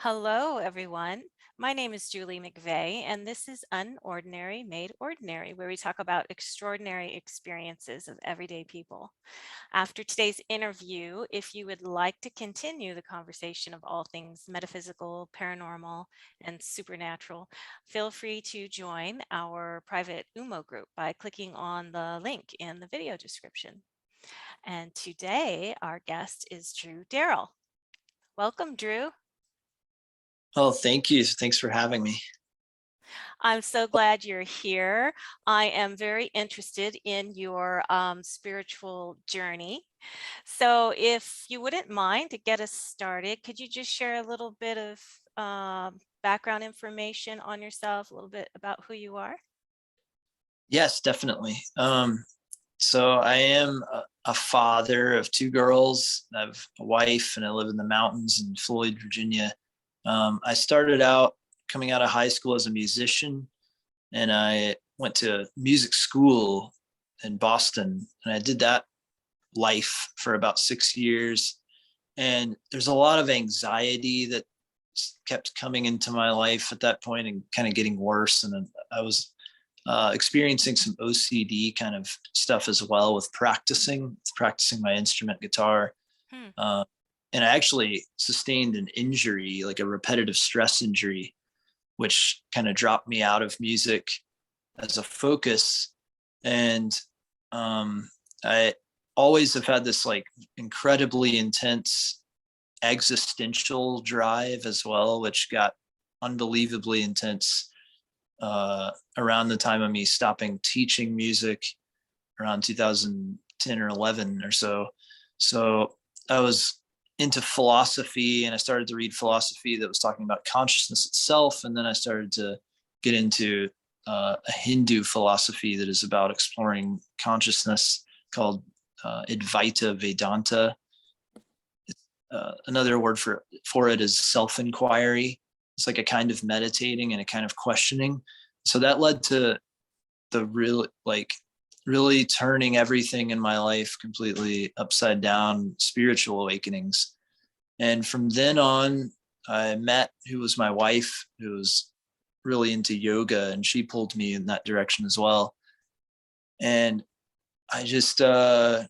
Hello, everyone. My name is Julie McVey, and this is Unordinary Made Ordinary, where we talk about extraordinary experiences of everyday people. After today's interview, if you would like to continue the conversation of all things metaphysical, paranormal, and supernatural, feel free to join our private UMO group by clicking on the link in the video description. And today, our guest is Drew Darrell. Welcome, Drew. Oh, thank you. Thanks for having me. I'm so glad you're here. I am very interested in your spiritual journey. So, if you wouldn't mind to get us started, could you just share a little bit of background information on yourself, a little bit about who you are? Yes, definitely. So I am a father of two girls. I have a wife, and I live in the mountains in Floyd, Virginia. I started out coming out of high school as a musician, and I went to music school in Boston, and I did that life for about 6 years. And there's a lot of anxiety that kept coming into my life at that point and kind of getting worse. And then I was experiencing some OCD kind of stuff as well with practicing my instrument guitar. Hmm. Uh, and I actually sustained an injury, like a repetitive stress injury, which kind of dropped me out of music as a focus. And I always have had this like incredibly intense existential drive as well, which got unbelievably intense around the time of me stopping teaching music around 2010 or 11 or so. So I was into philosophy, and I started to read philosophy that was talking about consciousness itself. And then I started to get into a Hindu philosophy that is about exploring consciousness called Advaita Vedanta. Another word for it is self-inquiry. It's like a kind of meditating and a kind of questioning. So that led to the really turning everything in my life completely upside down spiritual awakenings. And from then on, I met who was my wife, who was really into yoga, and she pulled me in that direction as well. And I just I've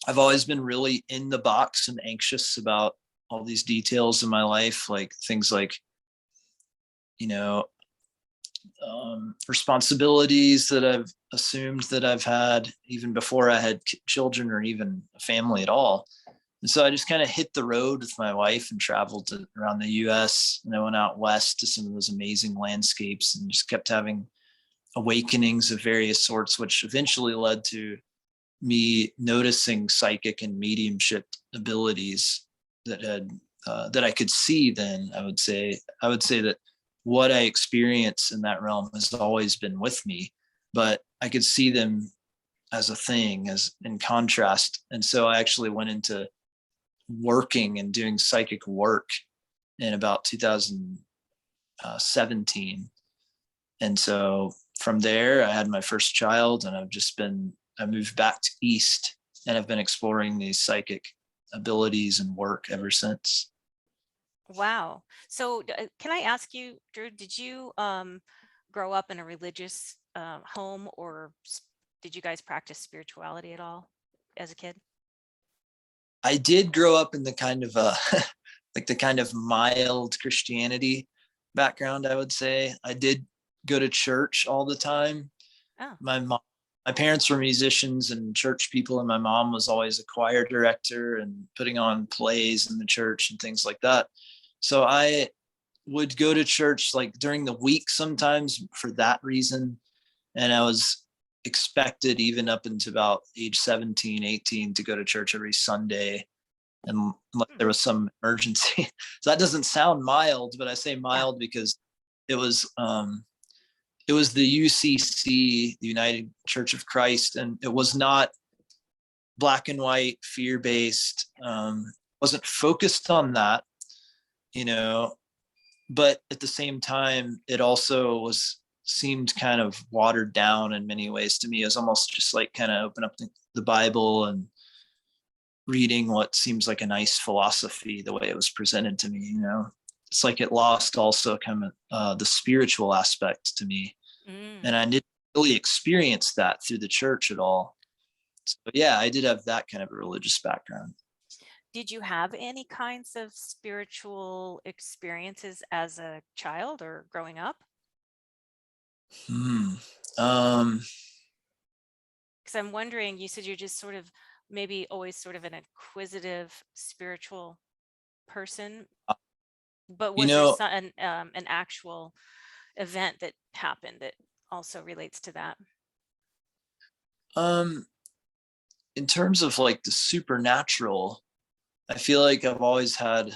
always been really in the box and anxious about all these details in my life, like things like, you know, responsibilities that I've assumed that I've had even before I had children or even a family at all. And so I just kind of hit the road with my wife and traveled around the US, and I went out west to some of those amazing landscapes and just kept having awakenings of various sorts, which eventually led to me noticing psychic and mediumship abilities that I could see. Then I would say that what I experience in that realm has always been with me, but I could see them as a thing, as in contrast. And so I actually went into working and doing psychic work in about 2017. And so from there, I had my first child, and I moved back to East, and I've been exploring these psychic abilities and work ever since. Wow. So, can I ask you, Drew, did you grow up in a religious home, or did you guys practice spirituality at all as a kid? I did grow up in the kind of like the kind of mild Christianity background, I would say. I did go to church all the time. Oh. My parents were musicians and church people, and my mom was always a choir director and putting on plays in the church and things like that. So I would go to church like during the week sometimes for that reason. And I was expected even up into about age 17, 18 to go to church every Sunday, unless Hmm. there was some emergency. So that doesn't sound mild, but I say Yeah. mild because it was it was the UCC, the United Church of Christ, and it was not black and white, fear based. Wasn't focused on that, you know, but at the same time, it also seemed kind of watered down in many ways to me. It was almost just like kind of open up the Bible and reading what seems like a nice philosophy the way it was presented to me. it's like it lost also kind of the spiritual aspect to me. Mm. And I didn't really experience that through the church at all. So yeah, I did have that kind of a religious background. Did you have any kinds of spiritual experiences as a child or growing up? Hmm. Um, Because I'm wondering, you said you're just sort of maybe always sort of an inquisitive spiritual person, but you was there know, an actual event that happened that also relates to that? um, in terms of like the supernatural, I feel like I've always had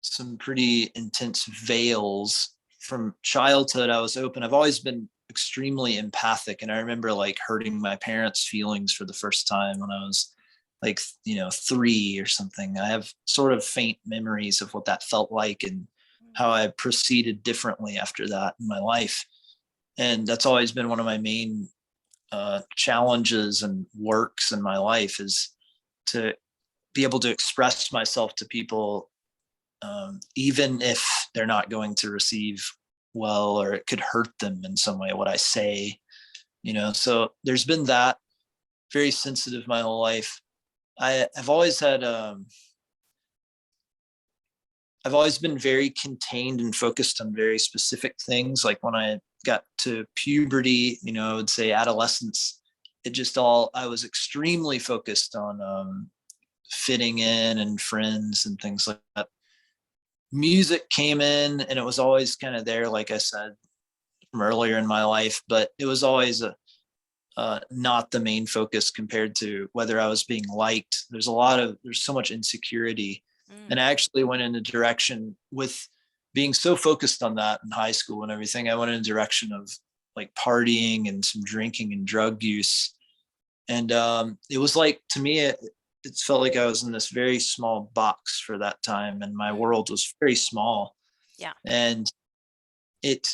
some pretty intense veils from childhood. I was open. I've always been extremely empathic. And I remember like hurting my parents' feelings for the first time when I was like, 3 or something. I have sort of faint memories of what that felt like and how I proceeded differently after that in my life. And that's always been one of my main challenges and works in my life is to be able to express myself to people, even if they're not going to receive well, or it could hurt them in some way what I say. So there's been that. Very sensitive my whole life. I've always had I've always been very contained and focused on very specific things. Like when I got to puberty, I would say adolescence, it just all I was extremely focused on fitting in and friends and things like that. Music came in and it was always kind of there, like I said from earlier in my life, but it was always not the main focus compared to whether I was being liked. There's so much insecurity. And Mm. I actually went in a direction with being so focused on that in high school and everything. I went in a direction of like partying and some drinking and drug use. And it was like, to me, it felt like I was in this very small box for that time. And my Mm. world was very small. Yeah. And it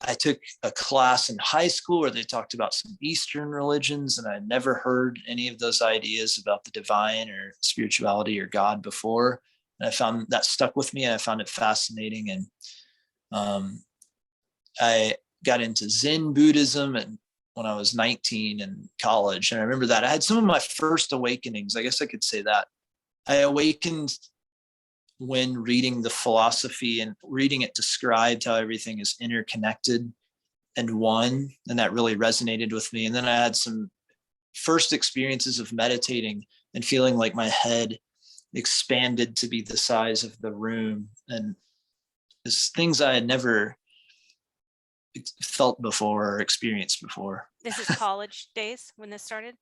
I took a class in high school where they talked about some Eastern religions, and I never heard any of those ideas about the divine or spirituality or God before. And I found that stuck with me, and I found it fascinating. And um, I got into Zen Buddhism and when I was 19 in college. And I remember that I had some of my first awakenings. I guess I could say that I awakened when reading the philosophy and reading it described how everything is interconnected and one, and that really resonated with me. And then I had some first experiences of meditating and feeling like my head expanded to be the size of the room, and it's things I had never felt before or experienced before. This is college days when this started?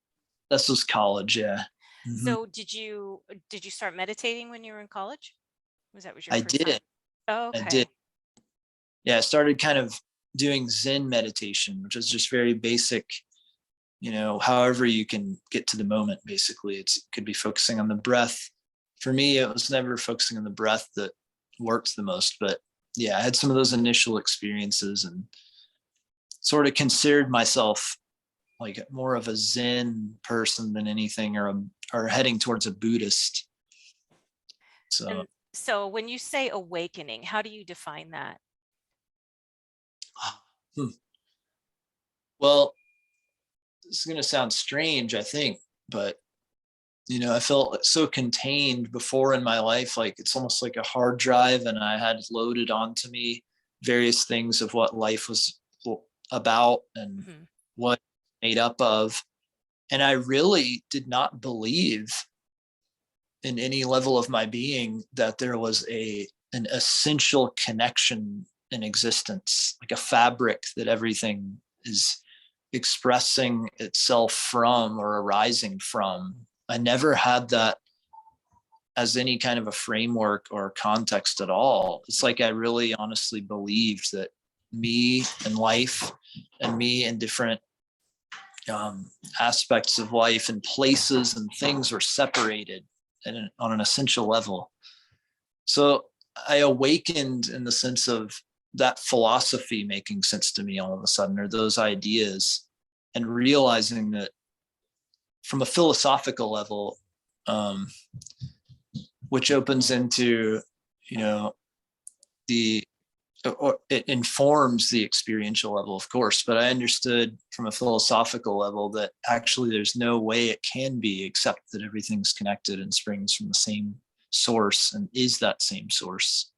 This was college, yeah. Hmm. So did you start meditating when you were in college? Was your I first time? did. Oh, I did. okay. Yeah, I started kind of doing Zen meditation, which is just very basic. However you can get to the moment, basically. It could be focusing on the breath. For me, it was never focusing on the breath that worked the most. But yeah, I had some of those initial experiences and sort of considered myself like more of a Zen person than anything, or heading towards a Buddhist. So, And so when you say awakening, how do you define that? hmm. Well, this is going to sound strange, I think, but I felt so contained before in my life, like it's almost like a hard drive, and I had loaded onto me various things of what life was about and Mhm. what made up of. And I really did not believe in any level of my being that there was an essential connection in existence, like a fabric that everything is expressing itself from or arising from. I never had that as any kind of a framework or context at all. It's like I really honestly believed that me and life and me and different aspects of life and places and things were separated and on an essential level. So I awakened in the sense of that philosophy making sense to me all of a sudden, or those ideas, and realizing that from a philosophical level, um, which opens into you know, the or it informs the experiential level, of course, but I understood from a philosophical level that actually there's no way it can be except that everything's connected and springs from the same source and is that same source.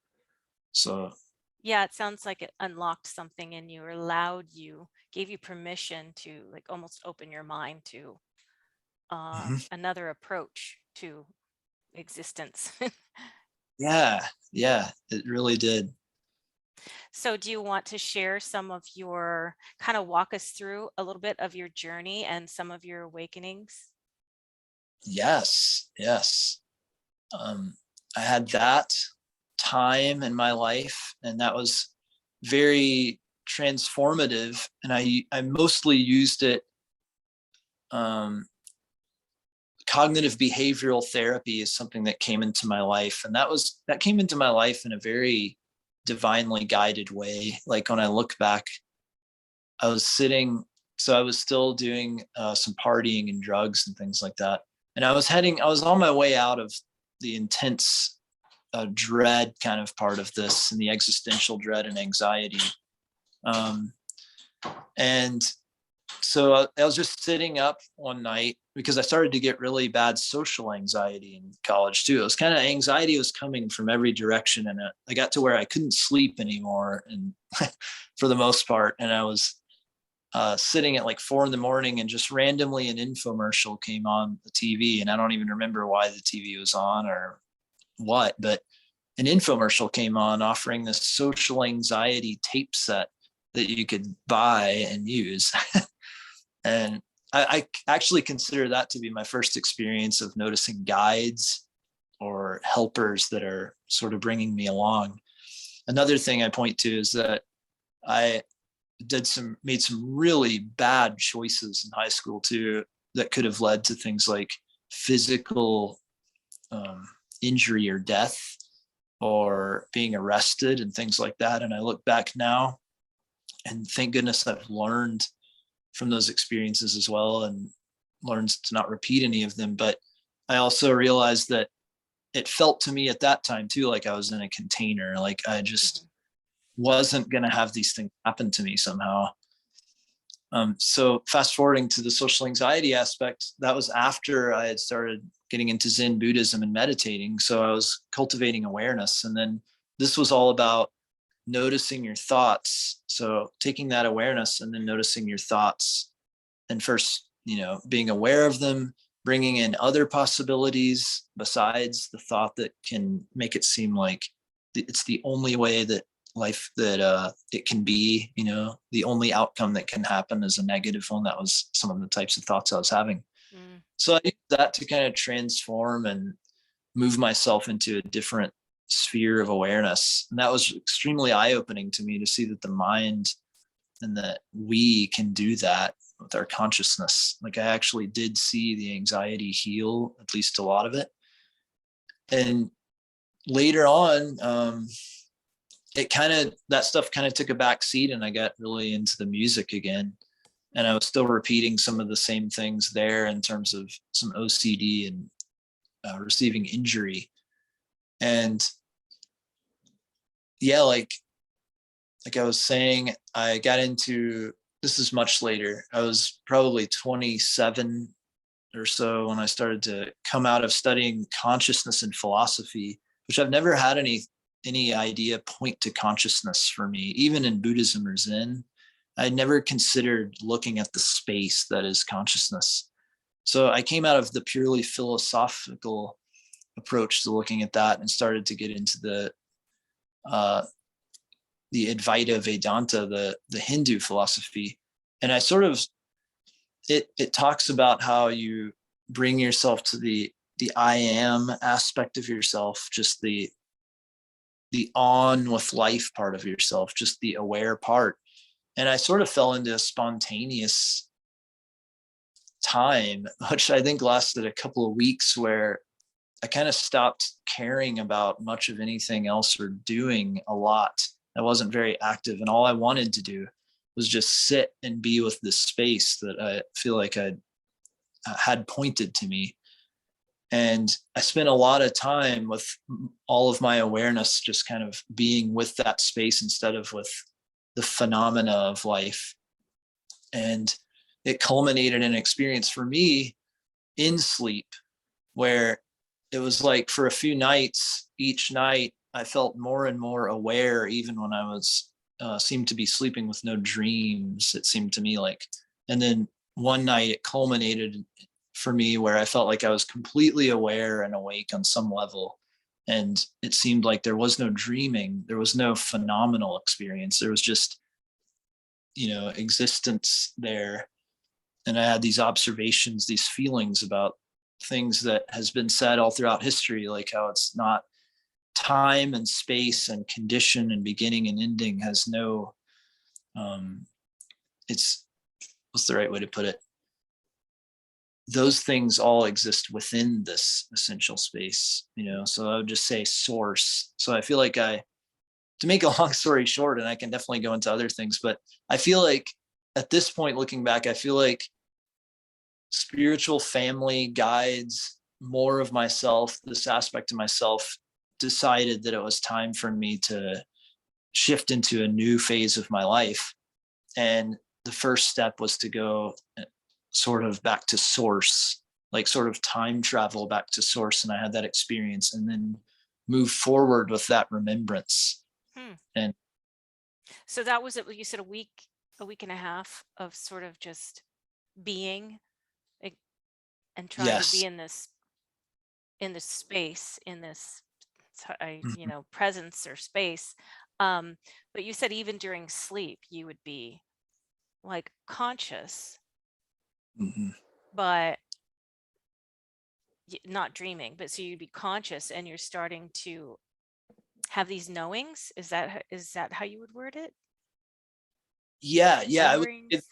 So Yeah, it sounds like it unlocked something in you, or allowed you, gave you permission to like almost open your mind to mhm. another approach to existence. Yeah, yeah, it really did. So, do you want to share some of your, kind of walk us through a little bit of your journey and some of your awakenings? Yes, yes. Um, I had that time in my life, and that was very transformative. And I mostly used it. Um, Cognitive behavioral therapy is something that came into my life, and that came into my life in a very divinely guided way. Like when I look back, I was sitting, so I was still doing some partying and drugs and things like that, and I was on my way out of the intense dread kind of part of this and the existential dread and anxiety. Um, and so I was just sitting up one night because I started to get really bad social anxiety in college too. It was kind of anxiety was coming from every direction, and I got to where I couldn't sleep anymore, and for the most part, and I was sitting at like 4 a.m, and just randomly an infomercial came on the TV, and I don't even remember why the TV was on or what, but an infomercial came on offering this social anxiety tape set that you could buy and use. And I actually consider that to be my first experience of noticing guides or helpers that are sort of bringing me along. Another thing I point to is that I made some really bad choices in high school too that could have led to things like physical um, injury or death or being arrested and things like that. And I look back now, and thank goodness I've learned from those experiences as well and learned to not repeat any of them. But I also realized that it felt to me at that time too like I was in a container, like I just Mhm. wasn't going to have these things happen to me somehow. So fast forwarding to the social anxiety aspect, that was after I had started getting into Zen Buddhism and meditating. So I was cultivating awareness. And then this was all about noticing your thoughts. So taking that awareness and then noticing your thoughts. And first, being aware of them, bringing in other possibilities besides the thought that can make it seem like it's the only way that life that it can be, the only outcome that can happen is a negative one. That was some of the types of thoughts I was having. Mm. So I used that to kind of transform and move myself into a different sphere of awareness. And that was extremely eye-opening to me to see that the mind and that we can do that with our consciousness. Like I actually did see the anxiety heal, at least a lot of it. And later on, that stuff kind of took a back seat, and I got really into the music again. And I was still repeating some of the same things there in terms of some OCD and receiving injury. And yeah, like I was saying, I got into, this is much later. I was probably 27 or so when I started to come out of studying consciousness and philosophy, which I've never had any idea point to consciousness for me, even in Buddhism or Zen. I never considered looking at the space that is consciousness. So I came out of the purely philosophical approach to looking at that and started to get into uh, the Advaita Vedanta, the Hindu philosophy. And I sort of, it talks about how you bring yourself to the I am aspect of yourself, just the on with life part of yourself, just the aware part. And I sort of fell into a spontaneous time, which I think lasted a couple of weeks, where I kind of stopped caring about much of anything else or doing a lot. I wasn't very active, and all I wanted to do was just sit and be with this space that I feel like I had pointed to me. And I spent a lot of time with all of my awareness just kind of being with that space instead of with the phenomena of life. And it culminated in an experience for me in sleep where it was like for a few nights, each night I felt more and more aware, even when I was seemed to be sleeping with no dreams, it seemed to me like. And then one night it culminated for me where I felt like I was completely aware and awake on some level. And it seemed like there was no dreaming, there was no phenomenal experience. There was just, existence there. And I had these observations, these feelings about things that has been said all throughout history, like how it's not time and space and condition and beginning and ending has no, it's, what's the right way to put it? Those things all exist within this essential space, so I would just say source. So I feel like to make a long story short, and I can definitely go into other things, but I feel like at this point, looking back, I feel like spiritual family guides, more of myself, this aspect of myself, decided that it was time for me to shift into a new phase of my life. And the first step was to go sort of back to source, like sort of time travel back to source. And I had that experience and then move forward with that remembrance. And so that was it. You said a week and a half of sort of just being and trying to be yes. in this space, in this presence or space. But you said even during sleep you would be like conscious, Mm-hmm. but not dreaming. But so you'd be conscious and you're starting to have these knowings. Is that how you would word it? Yeah. I would Memories?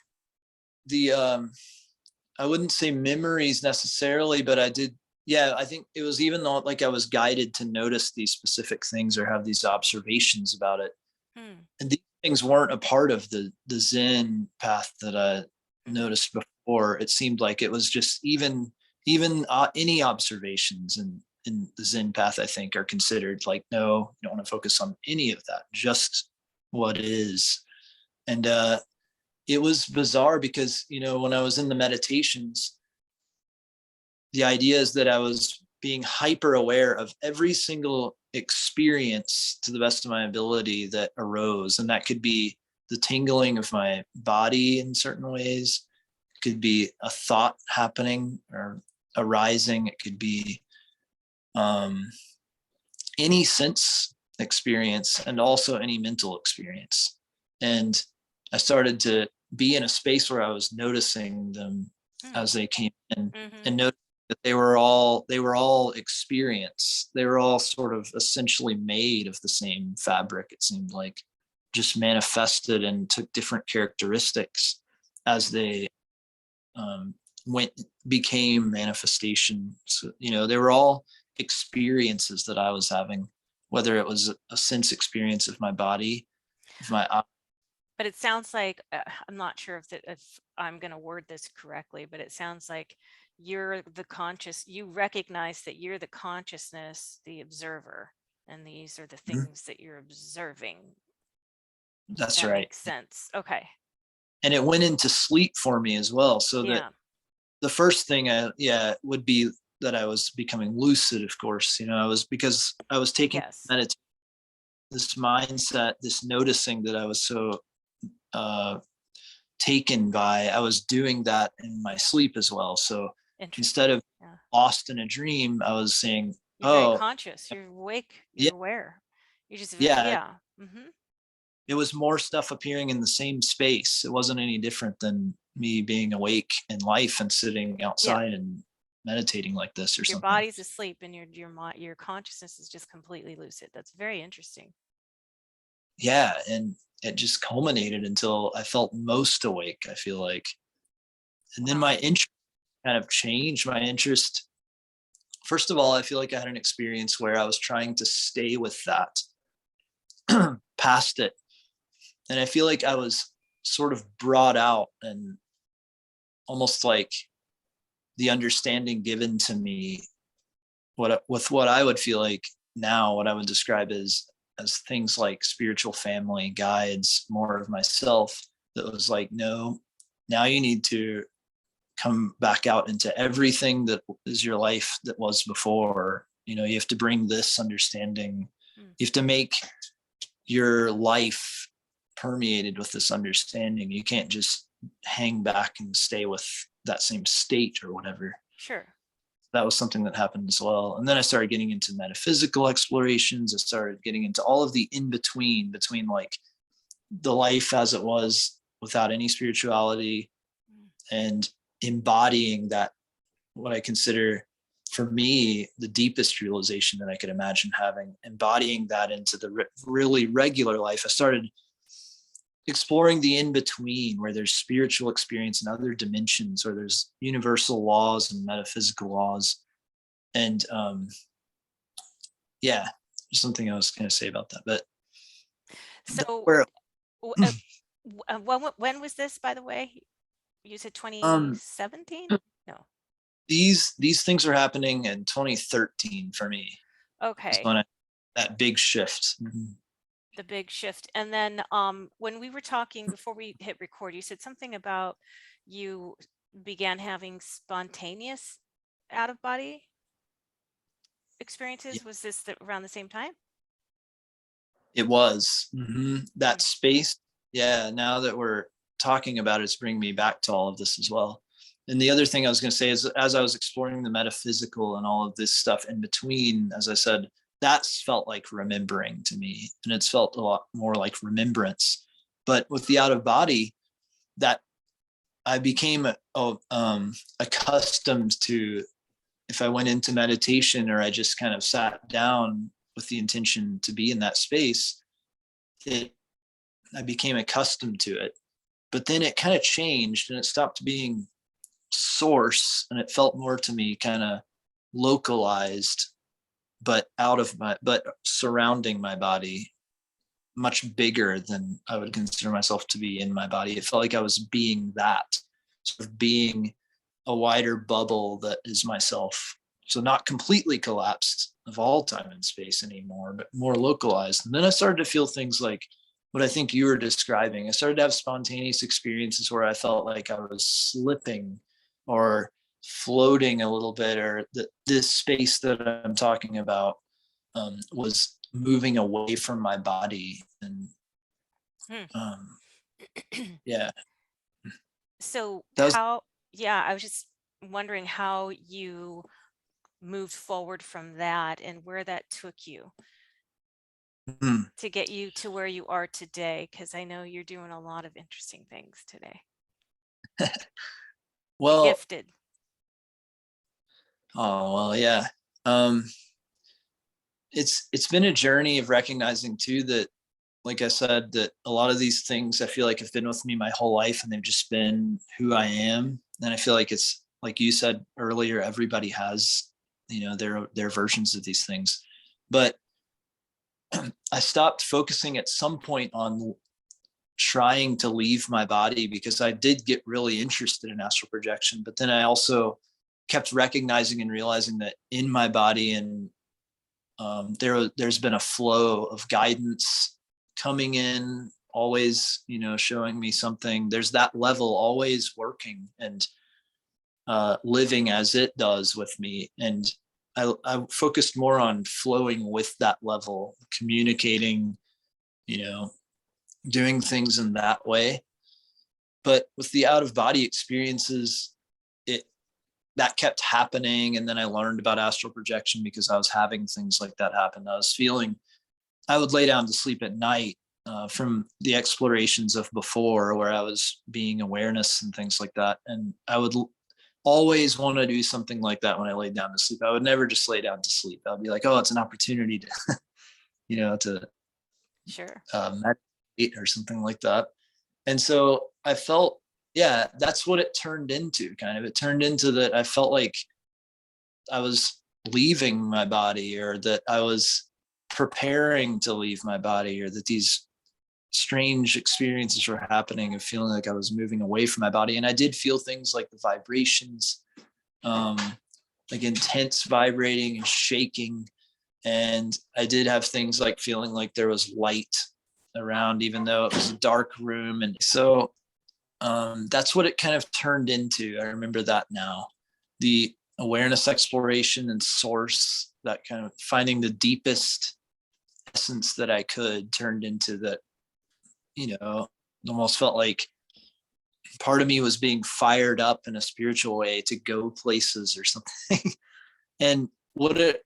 I wouldn't say memories necessarily, but I did. Yeah, I think it was even though like I was guided to notice these specific things or have these observations about it. And these things weren't a part of the Zen path that I noticed before. It seemed like it was just even any observations in the Zen path, I think, are considered like, no, you don't want to focus on any of that, just what is. And it was bizarre because, when I was in the meditations, the idea is that I was being hyper aware of every single experience to the best of my ability that arose. And that could be the tingling of my body in certain ways. It could be a thought happening or arising. It could be any sense experience and also any mental experience. And I started to be in a space where I was noticing them as they came in and noticing that they were all experience. They were all sort of essentially made of the same fabric, it seemed like, just manifested and took different characteristics as they became manifestations. They were all experiences that I was having, whether it was a sense experience of my body, of my eye. But it sounds like I'm not sure if I'm going to word this correctly, but it sounds like you're the conscious. You recognize that you're the consciousness, the observer, and these are the things that you're observing. That's That right. makes sense. Okay. And it went into sleep for me as well. So that the first thing would be that I was becoming lucid, of course. Because I was taking meditation, this mindset, this noticing that I was so taken by, I was doing that in my sleep as well. So instead of lost in a dream, I was saying, you're very conscious, you're awake, you're aware. You're just very, it was more stuff appearing in the same space. It wasn't any different than me being awake in life and sitting outside and meditating like this or your something. body's asleep and your consciousness is just completely lucid. That's very interesting. Yeah, and it just culminated until I felt most awake, I feel like. And then my interest kind of changed. My interest, first of all, I feel like I had an experience where I was trying to stay with that past it. And I feel like I was sort of brought out and almost like the understanding given to me what I would feel like now, what I would describe as things like spiritual family guides, more of myself, that was like, no, now you need to come back out into everything that is your life that was before. You have to bring this understanding. You have to make your life permeated with this understanding. You can't just hang back and stay with that same state or whatever. Sure. That was something that happened as well. And then I started getting into metaphysical explorations. I started getting into all of the in between like the life as it was without any spirituality, and embodying that, what I consider for me the deepest realization that I could imagine having, embodying that into the really regular life. I started exploring the in between, where there's spiritual experience in other dimensions, or there's universal laws and metaphysical laws. And yeah, there's something I was going to say about that. But so when was this, by the way? You said 2017? No. These things are happening in 2013 for me. Okay. That big shift. The big shift. And then when we were talking before we hit record, you said something about you began having spontaneous out of body experiences. Was this around the same time? It was. That space. Yeah. Now that we're talking about it, it's bringing me back to all of this as well. And the other thing I was going to say is, as I was exploring the metaphysical and all of this stuff in between, as I said, that's felt like remembering to me, and it's felt a lot more like remembrance. But with the out of body, that I became accustomed to, if I went into meditation or I just kind of sat down with the intention to be in that space, I became accustomed to it. But then it kind of changed, and it stopped being source, and it felt more to me kind of localized, but surrounding my body, much bigger than I would consider myself to be in my body. It felt like I was being that, sort of being a wider bubble that is myself. So not completely collapsed of all time and space anymore, but more localized. And then I started to feel things like what I think you were describing. I started to have spontaneous experiences where I felt like I was slipping or floating a little bit, or that this space that I'm talking about was moving away from my body. And yeah. So I was just wondering how you moved forward from that and where that took you to get you to where you are today, because I know you're doing a lot of interesting things today. Well, gifted. Oh, well, yeah. It's been a journey of recognizing too that, like I said, that a lot of these things I feel like have been with me my whole life, and they've just been who I am. And I feel like it's like you said earlier, everybody has, their versions of these things. But I stopped focusing at some point on trying to leave my body, because I did get really interested in astral projection. But then I also kept recognizing and realizing that in my body, and there's been a flow of guidance coming in, always, showing me something. There's that level always working and living as it does with me. And I focused more on flowing with that level, communicating, doing things in that way. But with the out of body experiences, that kept happening. And then I learned about astral projection because I was having things like that happen. I would lay down to sleep at night from the explorations of before, where I was being awareness and things like that. And I would always want to do something like that when I laid down to sleep. I would never just lay down to sleep. I'd be like, oh, it's an opportunity to, to Sure. meditate or something like that. And so I felt, yeah, that's what it turned into. Kind of, it turned into that I felt like I was leaving my body, or that I was preparing to leave my body, or that these strange experiences were happening of feeling like I was moving away from my body. And I did feel things like the vibrations, like intense vibrating and shaking. And I did have things like feeling like there was light around, even though it was a dark room. And so that's what it kind of turned into. I remember that now. The awareness exploration and source, that kind of finding the deepest essence that I could, turned into that, almost felt like part of me was being fired up in a spiritual way to go places or something. And the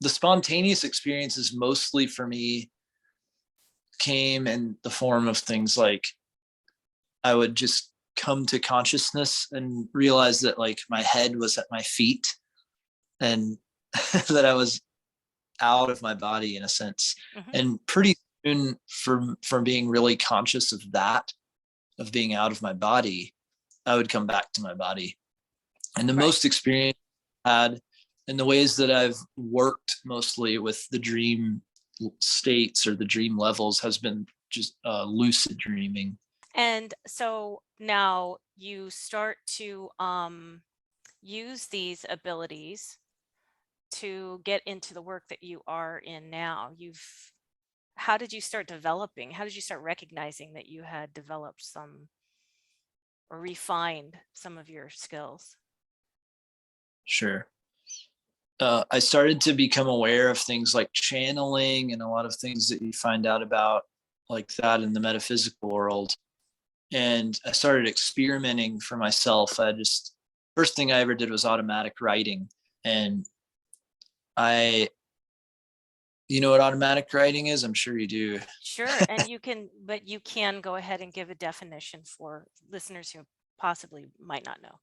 spontaneous experiences mostly for me came in the form of things like I would just come to consciousness and realize that like my head was at my feet, and that I was out of my body in a sense. Mm-hmm. And pretty soon from being really conscious of that, of being out of my body, I would come back to my body. And the most experience I had, and the ways that I've worked mostly with the dream states or the dream levels, has been just lucid dreaming. And so now you start to use these abilities to get into the work that you are in now. How did you start developing? How did you start recognizing that you had developed some or refined some of your skills? Sure. I started to become aware of things like channeling and a lot of things that you find out about like that in the metaphysical world. And I started experimenting for myself. First thing I ever did was automatic writing. And you know what automatic writing is? I'm sure you do. Sure. And you can go ahead and give a definition for listeners who possibly might not know.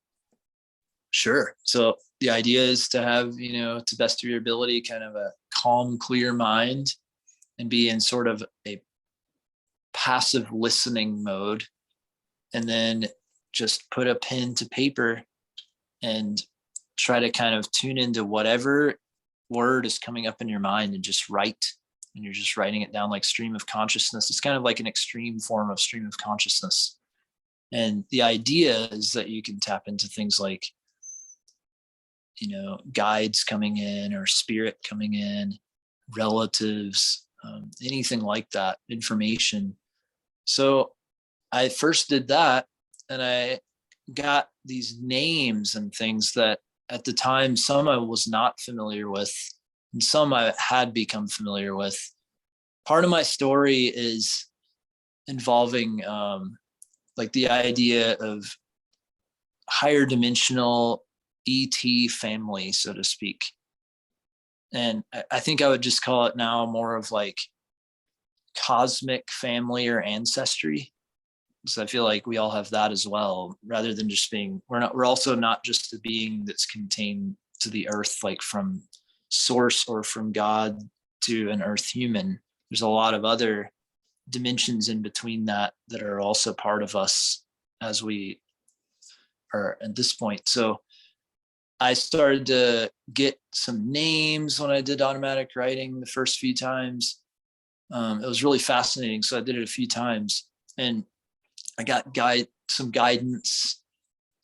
Sure. So the idea is to have, to the best of your ability, kind of a calm, clear mind, and be in sort of a passive listening mode. And then just put a pen to paper and try to kind of tune into whatever word is coming up in your mind and just write. And you're just writing it down like stream of consciousness. It's kind of like an extreme form of stream of consciousness. And the idea is that you can tap into things like, guides coming in or spirit coming in, relatives, anything like that, information. So I first did that, and I got these names and things that at the time, some I was not familiar with and some I had become familiar with. Part of my story is involving like the idea of higher dimensional ET family, so to speak. And I think I would just call it now more of like cosmic family or ancestry. So I feel like we all have that as well, rather than just being, we're also not just a being that's contained to the earth, like from source or from God to an earth human. There's a lot of other dimensions in between that are also part of us as we are at this point. So I started to get some names when I did automatic writing the first few times. It was really fascinating. So I did it a few times, and I got some guidance,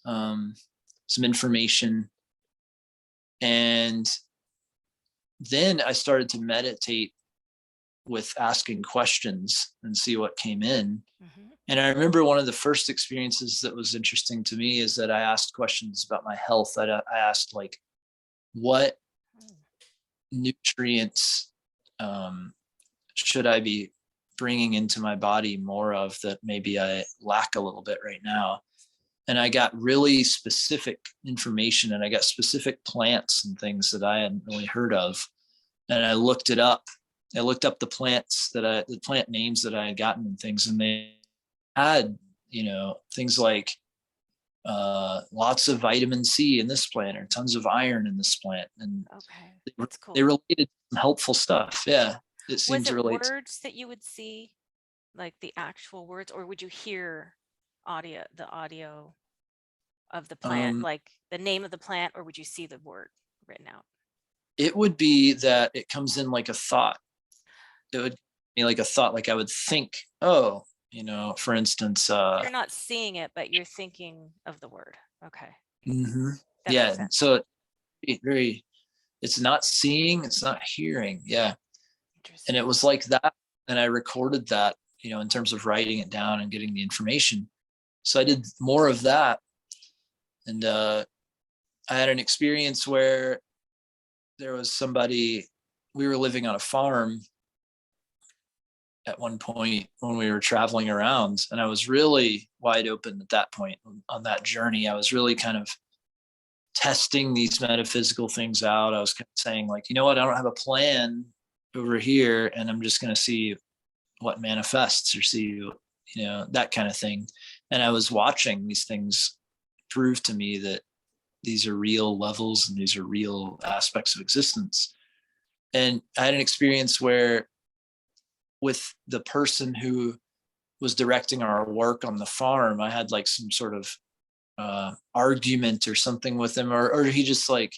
some information. And then I started to meditate with asking questions and see what came in. Mm-hmm. And I remember one of the first experiences that was interesting to me is that I asked questions about my health. I asked like, what nutrients should I be bringing into my body more of that maybe I lack a little bit right now? And I got really specific information, and I got specific plants and things that I hadn't really heard of. And I looked it up. I looked up the plant names that I had gotten and things, and they had, things like lots of vitamin C in this plant or tons of iron in this plant. And okay, that's cool. They related some helpful stuff. Yeah. It seemed to relate. Words that you would see, like the actual words, or would you hear the audio of the plant, like the name of the plant, or would you see the word written out? It would be that it comes in like a thought. It would be like a thought, like I would think, oh, for instance, you're not seeing it, but you're thinking of the word. Okay. Mm-hmm. Yeah. So very, it's not seeing, it's not hearing. Yeah. And Interesting. it was like that. And I recorded that, in terms of writing it down and getting the information. So I did more of that. And I had an experience where there was somebody, we were living on a farm at one point when we were traveling around, and I was really wide open at that point on that journey. I was really kind of testing these metaphysical things out. I was kind of saying, like, you know what, I don't have a plan over here, and I'm just going to see what manifests, or see, that kind of thing. And I was watching these things prove to me that these are real levels and these are real aspects of existence. And I had an experience where, with the person who was directing our work on the farm, I had like some sort of argument or something with him, or he just like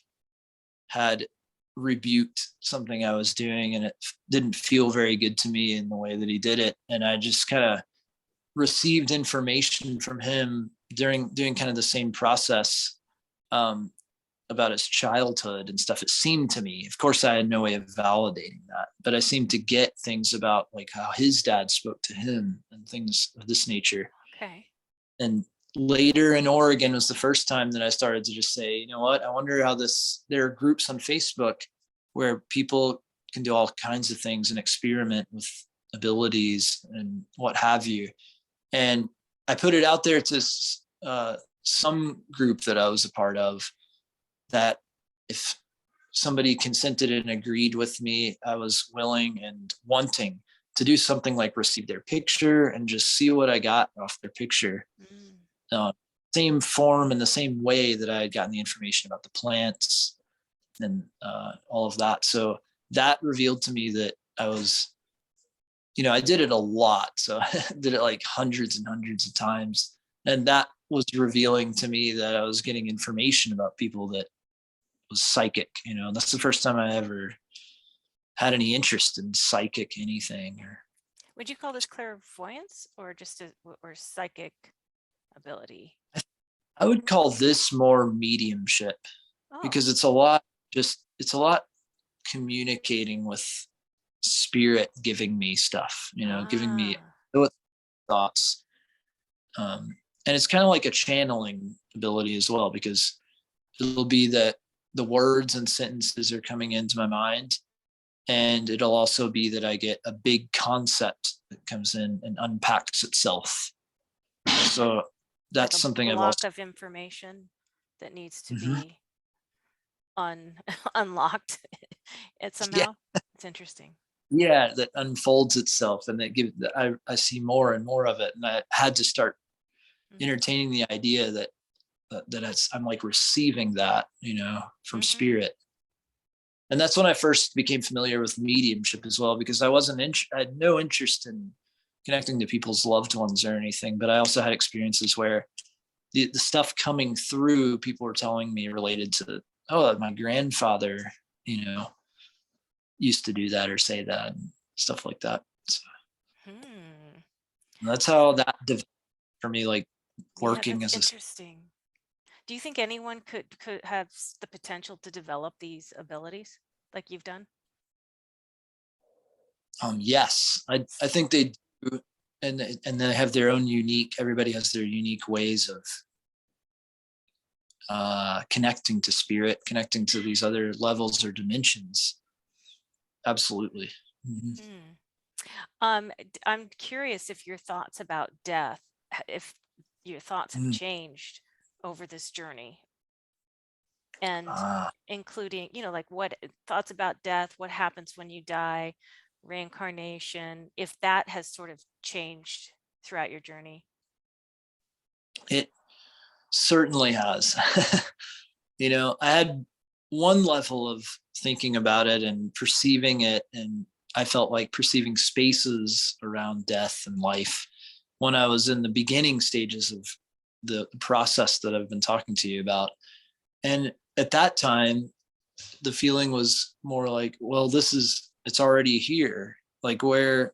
had rebuked something I was doing, and it didn't feel very good to me in the way that he did it. And I just kind of received information from him during doing kind of the same process, about his childhood and stuff. It seemed to me, of course, I had no way of validating that, but I seemed to get things about like how his dad spoke to him and things of this nature. Okay. And later in Oregon was the first time that I started to just say, you know what, I wonder how there are groups on Facebook where people can do all kinds of things and experiment with abilities and what have you. And I put it out there to some group that I was a part of, that if somebody consented and agreed with me, I was willing and wanting to do something like receive their picture and just see what I got off their picture. Same form and the same way that I had gotten the information about the plants and all of that. So that revealed to me that I was, I did it a lot. So I did it like hundreds and hundreds of times. And that was revealing to me that I was getting information about people that was psychic. That's the first time I ever had any interest in psychic anything. Or would you call this clairvoyance or just or psychic ability? I would call this more mediumship, because it's a lot communicating with spirit, giving me stuff, giving me thoughts. And it's kind of like a channeling ability as well, because it'll be that the words and sentences are coming into my mind, and it'll also be that I get a big concept that comes in and unpacks itself. So that's like something a I've block also of information that needs to be unlocked. It somehow, it's interesting. Yeah, that unfolds itself, and that gives that I see more and more of it. And I had to start entertaining the idea that I'm like receiving that, from spirit. And that's when I first became familiar with mediumship as well, because I had no interest in connecting to people's loved ones or anything, but I also had experiences where the stuff coming through, people were telling me related to, my grandfather, used to do that or say that and stuff like that. So that's how that developed for me, like working as interesting. Do you think anyone could have the potential to develop these abilities like you've done? Yes, I think they do, and they have their own unique. Everybody has their unique ways of connecting to spirit, connecting to these other levels or dimensions. Absolutely. I'm curious if your thoughts about death, if your thoughts have changed over this journey, and including, like what thoughts about death, what happens when you die, reincarnation, if that has sort of changed throughout your journey. It certainly has. I had one level of thinking about it and perceiving it, and I felt like perceiving spaces around death and life when I was in the beginning stages of the process that I've been talking to you about. And at that time, the feeling was more like, well, it's already here. Like, where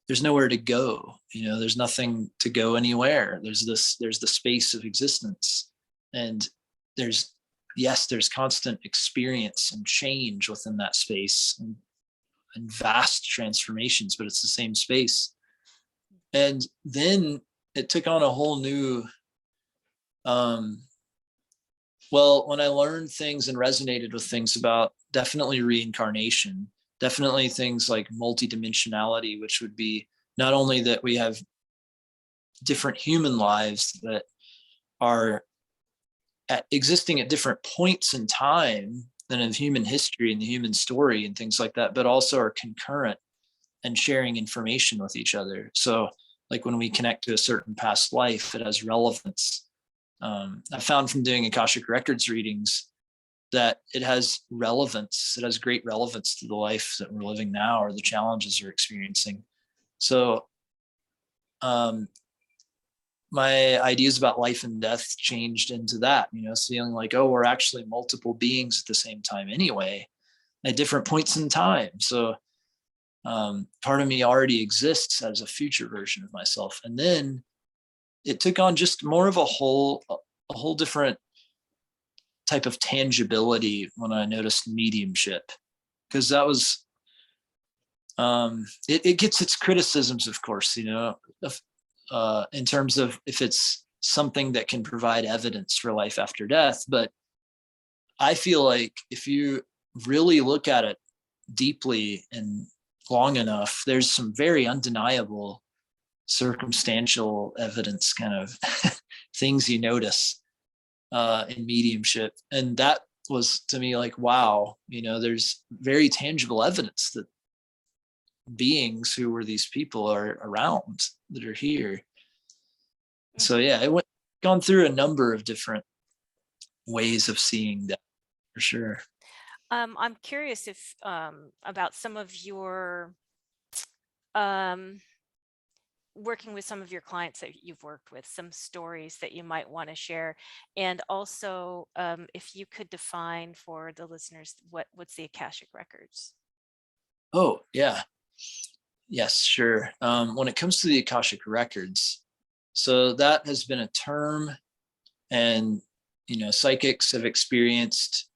there's nowhere to go, there's nothing to go anywhere. There's the space of existence, and there's yes, there's constant experience and change within that space, and vast transformations, but it's the same space. And then it took on a whole new, um, well, when I learned things and resonated with things about definitely reincarnation, definitely things like multidimensionality, which would be not only that we have different human lives that are existing at different points in time than in human history and the human story and things like that, but also are concurrent and sharing information with each other. So, like when we connect to a certain past life, it has relevance. I found from doing Akashic Records readings that it has relevance. It has great relevance to the life that we're living now or the challenges we're experiencing. So, my ideas about life and death changed into that, feeling like, oh, we're actually multiple beings at the same time anyway, at different points in time. So part of me already exists as a future version of myself. And then it took on just more of a whole different type of tangibility when I noticed mediumship, because that was, it gets its criticisms, of course, in terms of if it's something that can provide evidence for life after death. But I feel like if you really look at it deeply and long enough, there's some very undeniable circumstantial evidence kind of things you notice in mediumship. And that was to me like, wow, there's very tangible evidence that beings who were these people are around, that are here. So Mhm. yeah, gone through a number of different ways of seeing that, for sure. I'm curious if about some of your um, working with some of your clients that you've worked with, some stories that you might want to share, and also if you could define for the listeners what's the Akashic Records. Oh yeah, yes, sure. When it comes to the Akashic Records, so that has been a term, and psychics have experienced,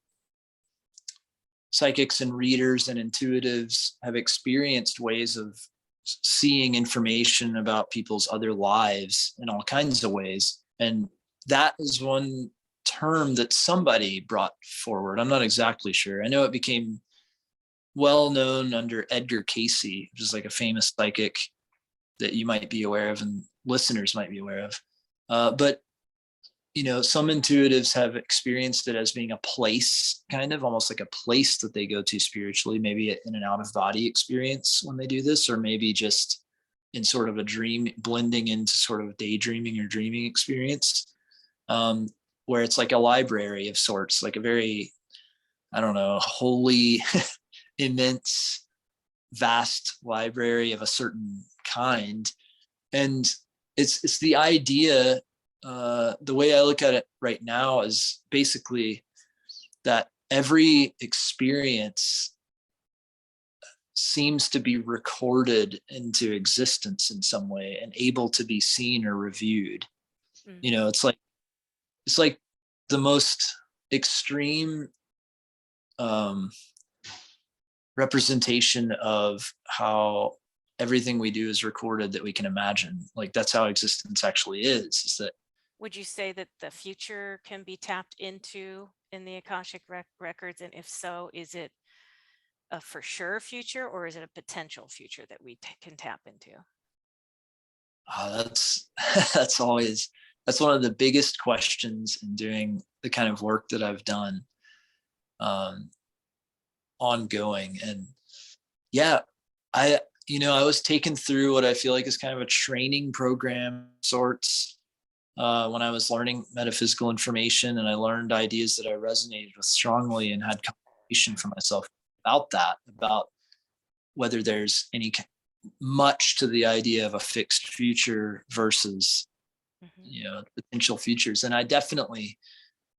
psychics and readers and intuitives have experienced ways of seeing information about people's other lives in all kinds of ways. And that is one term that somebody brought forward. I'm not exactly sure. I know it became well known under Edgar Casey, which is like a famous psychic that you might be aware of and listeners might be aware of. But some intuitives have experienced it as being a place, kind of almost like a place that they go to spiritually, maybe in an out of body experience when they do this, or maybe just in sort of a dream, blending into sort of daydreaming or dreaming experience, um, where it's like a library of sorts, like a very, I don't know, holy, immense, vast library of a certain kind. And it's the idea, the way I look at it right now is basically that every experience seems to be recorded into existence in some way and able to be seen or reviewed. Mm-hmm. It's like the most extreme um, representation of how everything we do is recorded that we can imagine. Like that's how existence actually is that. Would you say that the future can be tapped into in the Akashic Records? And if so, is it a for sure future or is it a potential future that we can tap into? That's that's one of the biggest questions in doing the kind of work that I've done, um, ongoing. And yeah, I was taken through what I feel like is kind of a training program sorts, when I was learning metaphysical information, and I learned ideas that I resonated with strongly and had conversation for myself about that, about whether there's much to the idea of a fixed future versus Mm-hmm. potential futures. And I definitely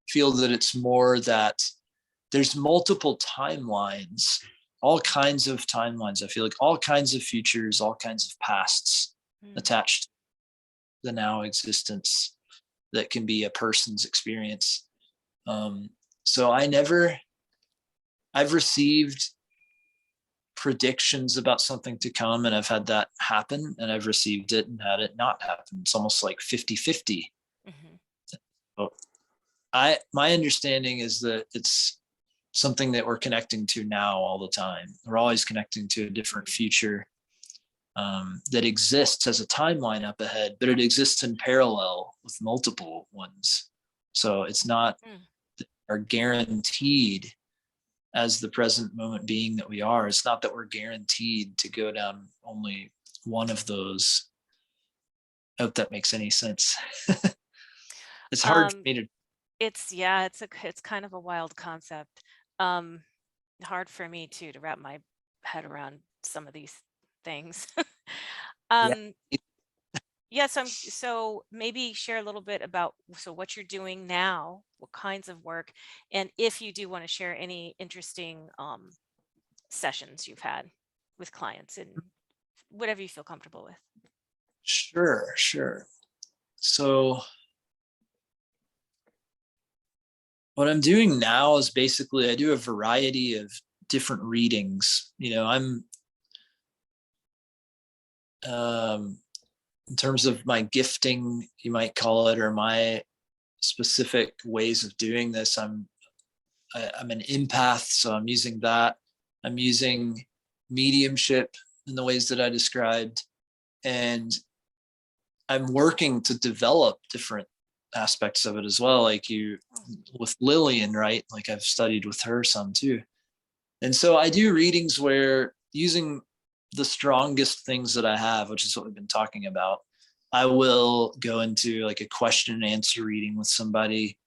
feel that it's more that there's multiple timelines, all kinds of timelines. I feel like all kinds of futures, all kinds of pasts Mm. attached to the now existence that can be a person's experience. Um, So I've received predictions about something to come, and I've had that happen, and I've received it and had it not happen. It's almost like 50-50. Mm-hmm. So my understanding is that it's something that we're connecting to now all the time. We're always connecting to a different future that exists as a timeline up ahead, but it exists in parallel with multiple ones. So it's not are guaranteed as the present moment being that we are. It's not that we're guaranteed to go down only one of those. I hope that makes any sense. It's hard for Um, me to. it's kind of a wild concept. Um, hard for me too to wrap my head around some of these things. Yeah. um, yes, so maybe share a little bit about what you're doing now, what kinds of work, and if you do want to share any interesting sessions you've had with clients and whatever you feel comfortable with. Sure. So what I'm doing now is basically I do a variety of different readings. I'm in terms of my gifting, you might call it, or my specific ways of doing this. I'm an empath, so I'm using that. I'm using mediumship in the ways that I described, and I'm working to develop different aspects of it as well. Like you with Lillian, right? Like I've studied with her some too. And so I do readings where using the strongest things that I have, which is what we've been talking about, I will go into like a question and answer reading with somebody.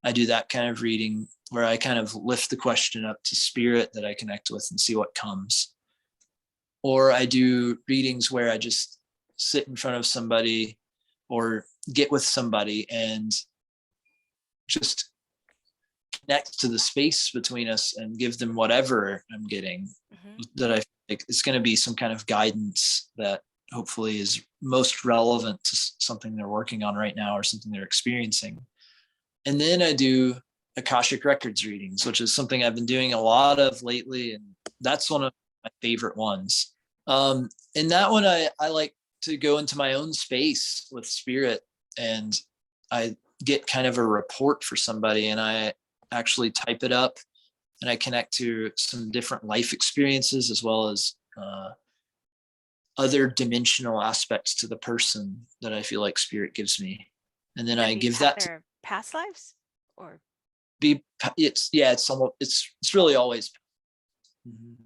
I do that kind of reading where I kind of lift the question up to spirit that I connect with and see what comes. Or I do readings where I just sit in front of somebody or get with somebody and just connect to the space between us and give them whatever I'm getting that I think is going to be some kind of guidance that hopefully is most relevant to something they're working on right now or something they're experiencing. And then I do akashic records readings, which is something I've been doing a lot of lately, and that's one of my favorite ones. In that one, I like to go into my own space with spirit, and I get kind of a report for somebody, and I actually type it up, and I connect to some different life experiences as well as other dimensional aspects to the person that I feel like spirit gives me, and then Can I it be give that to their past lives or? be. It's somewhat. It's really always. Mhm.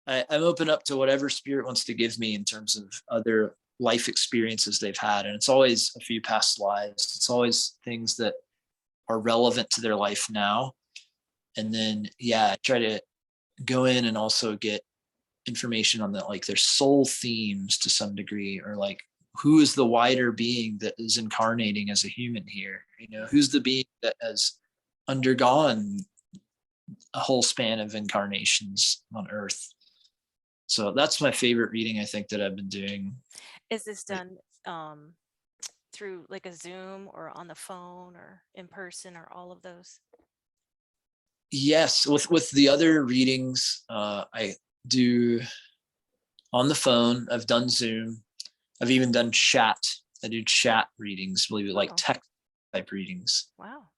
I'm open up to whatever spirit wants to give me in terms of other life experiences they've had, and it's always a few past lives. It's always things that are relevant to their life now, and then I try to go in and also get information on like their soul themes to some degree, or like who is the wider being that is incarnating as a human here, who's the being that has undergone a whole span of incarnations on earth. So that's my favorite reading I think that I've been doing. Is this done through like a Zoom or on the phone or in person or all of those? Yes, with the other readings, I do on the phone. I've done Zoom. I've even done chat. I do chat readings, believe it, like Oh, text type readings. wow.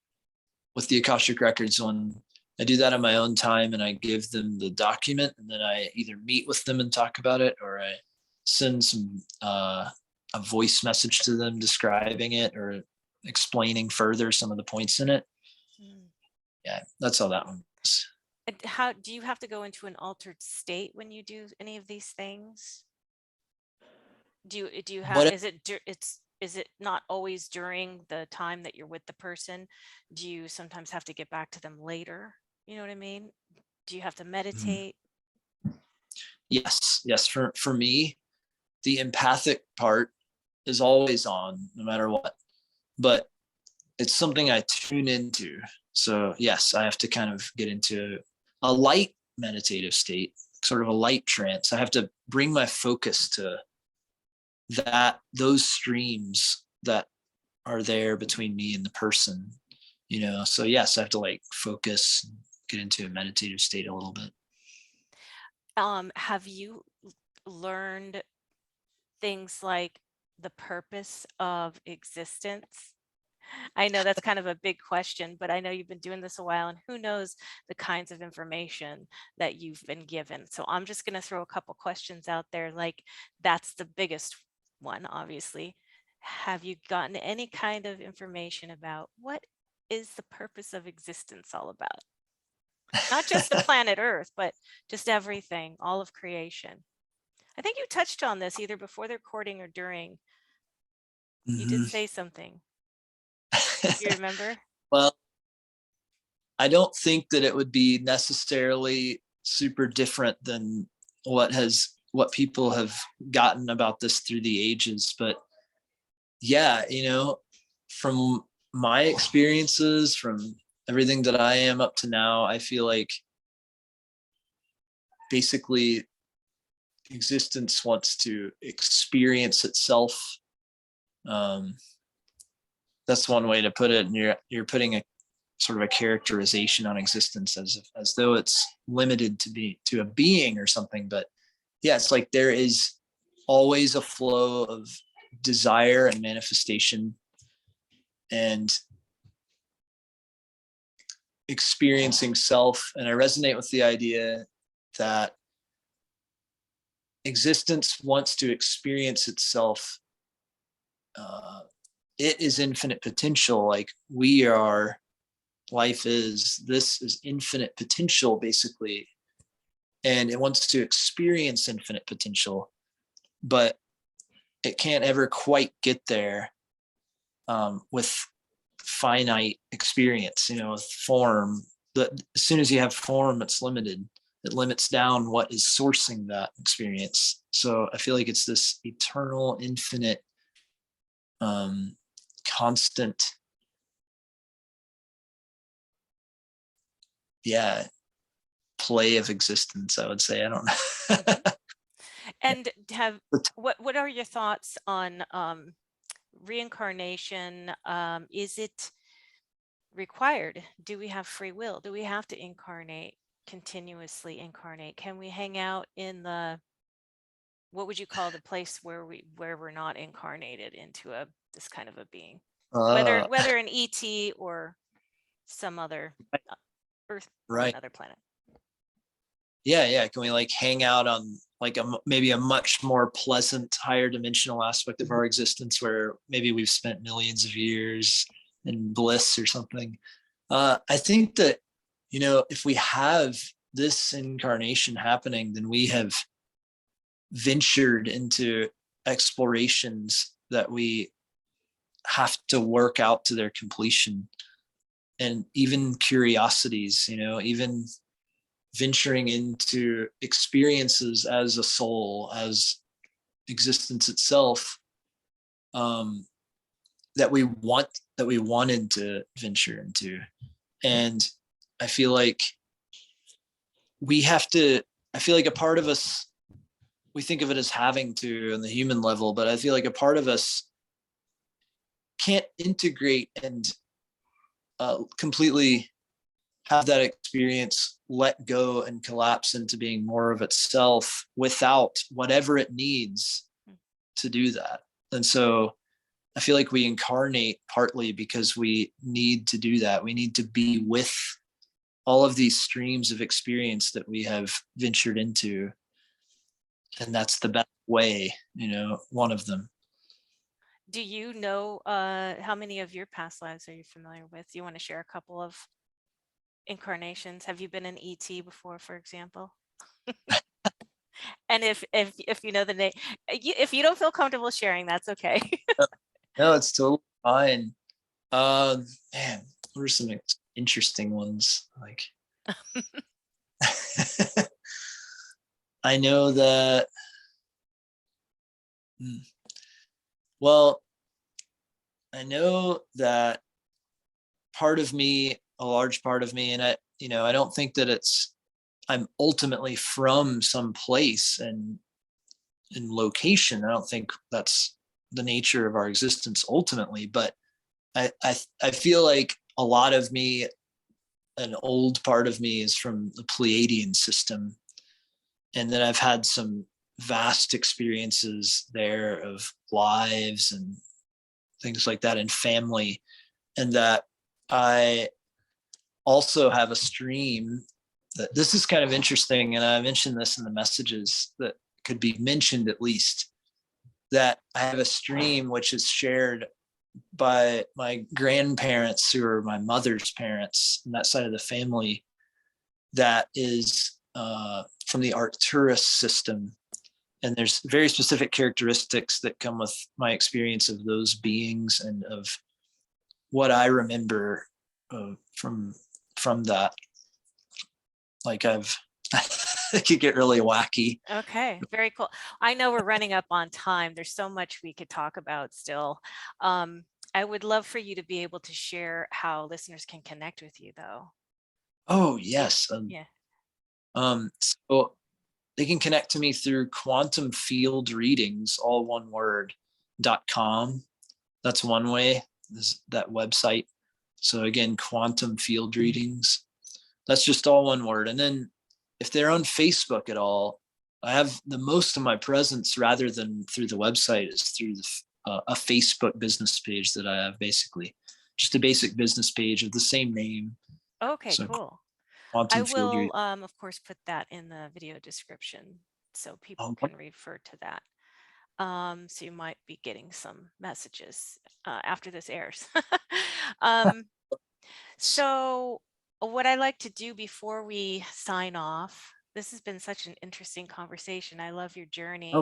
With the Akashic Records one, I do that on my own time, and I give them the document, and then I either meet with them and talk about it, or I send some a voice message to them describing it or explaining further some of the points in it. Yeah, that's how that one is. And how do you have to go into an altered state when you do any of these things? Do you have, What is it not always during the time that you're with the person? Do you sometimes have to get back to them later? You know what I mean? Do you have to meditate? Yes. For me, the empathic part is always on, no matter what. But it's something I tune into. So yes, I have to kind of get into a light meditative state, sort of a light trance. I have to bring my focus to those streams that are there between me and the person. So yes, I have to like focus, get into a meditative state a little bit. Have you learned things like the purpose of existence? I know that's kind of a big question, but I know you've been doing this a while, and who knows the kinds of information that you've been given. So I'm just going to throw a couple questions out there. Like, that's the biggest one, obviously. Have you gotten any kind of information about what is the purpose of existence all about? Not just the planet Earth, but just everything, all of creation. I think you touched on this either before the recording or during. You did Mhm. say something. Do you remember? Well, I don't think that it would be necessarily super different than what people have gotten about this through the ages. But yeah, from my experiences, from everything that I am up to now, I feel like basically existence wants to experience itself. Um, that's one way to put it. And you're putting a sort of a characterization on existence as though it's limited to a being or something. But yeah, it's like there is always a flow of desire and manifestation and experiencing self. And I resonate with the idea that existence wants to experience itself. It is infinite potential. Like we are, life is, this is infinite potential, basically. And it wants to experience infinite potential, but it can't ever quite get there with finite experience, with form. As soon as you have form, it's limited. It limits down what is sourcing that experience. So I feel like it's this eternal, infinite, constant, yeah, play of existence, I would say. I don't know. Mhm. And what are your thoughts on reincarnation? Is it required? Do we have free will? Do we have to continuously incarnate? Can we hang out in what would you call the place where we're not incarnated into this kind of a being? uh, Whether an ET or some other Earth or right. another planet. Yeah. Can we like hang out on like maybe a much more pleasant, higher dimensional aspect of our existence where maybe we've spent millions of years in bliss or something? I think that, if we have this incarnation happening, then we have ventured into explorations that we have to work out to their completion. And even curiosities, even venturing into experiences as a soul, as existence itself, um, that we wanted to venture into. And I feel like we have to, I feel like a part of us, we think of it as having to on the human level, but I feel like a part of us can't integrate and completely have that experience let go and collapse into being more of itself without whatever it needs to do that. And so I feel like we incarnate partly because we need to do that. We need to be with all of these streams of experience that we have ventured into. And that's the best way, one of them. Do you know how many of your past lives are you familiar with? Do you want to share a couple of incarnations? Have you been an ET before, for example? And if you know the name, if you don't feel comfortable sharing, that's okay. No, it's totally fine. Man, what are some interesting ones? Like, I know that. Well, I know that part of me, a large part of me, and I don't think that I'm ultimately from some place and in location. I don't think that's the nature of our existence ultimately, but I feel like a lot of me, an old part of me, is from the Pleiadian system. And then I've had some vast experiences there of lives and things like that, and family. And that I also have a stream that, this is kind of interesting, and I mentioned this in the messages that could be mentioned at least, that I have a stream which is shared by my grandparents, who are my mother's parents, and that side of the family, that is from the Arcturus system. And there's very specific characteristics that come with my experience of those beings and of what I remember from that. Like it could get really wacky. Okay, very cool. I know we're running up on time. There's so much we could talk about still. I would love for you to be able to share how listeners can connect with you, though. Oh Yeah. yes. Yeah. So they can connect to me through quantum field readings, all one word, .com. That's one way, is that website. So again, quantum field readings. That's just all one word. And then if they're on Facebook at all, I have the most of my presence, rather than through the website, is through a Facebook business page that I have, basically just a basic business page of the same name. Okay, So cool. I quantum field will, reading. of course, put that in the video description so people Oh, can refer to that. So you might be getting some messages after this airs. um, so what I like to do before we sign off, this has been such an interesting conversation. I love your journey.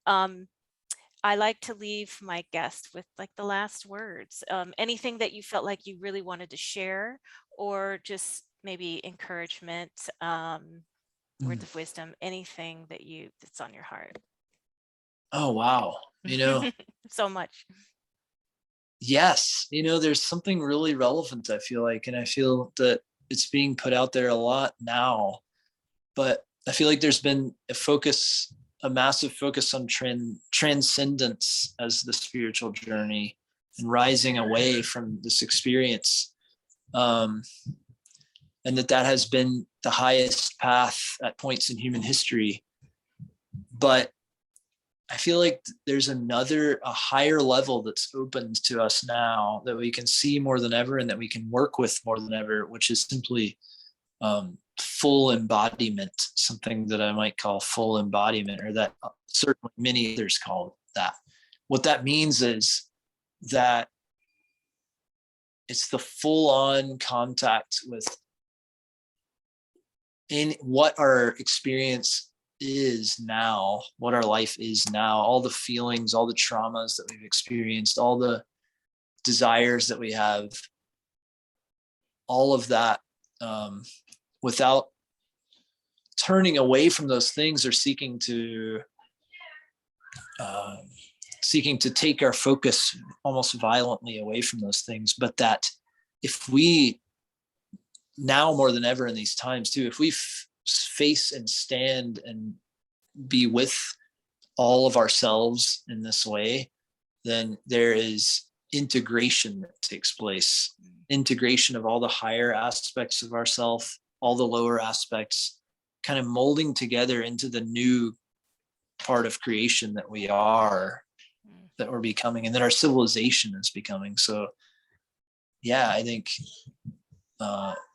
Um, I like to leave my guests with like the last words. Anything that you felt like you really wanted to share, or just maybe encouragement, words of wisdom, anything that's on your heart. oh wow. So much. Yes, there's something really relevant, I feel like, and I feel that it's being put out there a lot now. But I feel like there's been a massive focus on transcendence as the spiritual journey, and rising away from this experience. And that has been the highest path at points in human history. But I feel like there's a higher level that's opened to us now, that we can see more than ever and that we can work with more than ever, which is simply full embodiment, something that I might call full embodiment, or that certainly many others call that. What that means is that it's the full on contact with in what our experience is now, what our life is now, all the feelings, all the traumas that we've experienced, all the desires that we have, all of that, without turning away from those things, or seeking to take our focus almost violently away from those things. But that if we, now more than ever in these times too, if we face and stand and be with all of ourselves in this way, then there is integration that takes place, integration of all the higher aspects of ourself, all the lower aspects, kind of molding together into the new part of creation that we are, that we're becoming, and that our civilization is becoming. So yeah, I think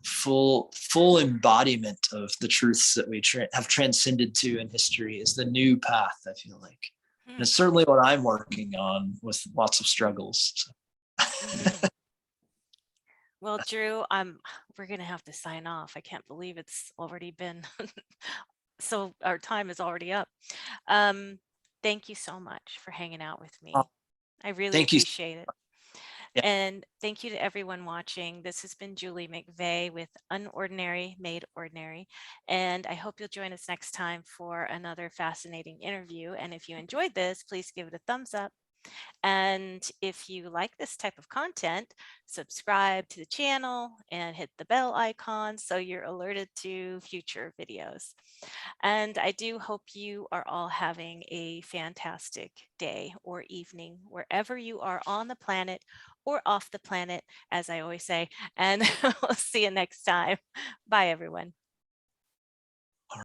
full embodiment of the truths that we have transcended to in history is the new path, I feel like. And it's certainly what I'm working on, with lots of struggles. So. Well, Drew, we're gonna have to sign off. I can't believe it's already been so our time is already up. Thank you so much for hanging out with me. I really Thank you. appreciate it. Yeah. And thank you to everyone watching. This has been Julie McVey with Unordinary Made Ordinary. And I hope you'll join us next time for another fascinating interview. And if you enjoyed this, please give it a thumbs up. And if you like this type of content, subscribe to the channel and hit the bell icon so you're alerted to future videos. And I do hope you are all having a fantastic day or evening, wherever you are on the planet or off the planet, as I always say. And we'll see you next time. Bye, everyone.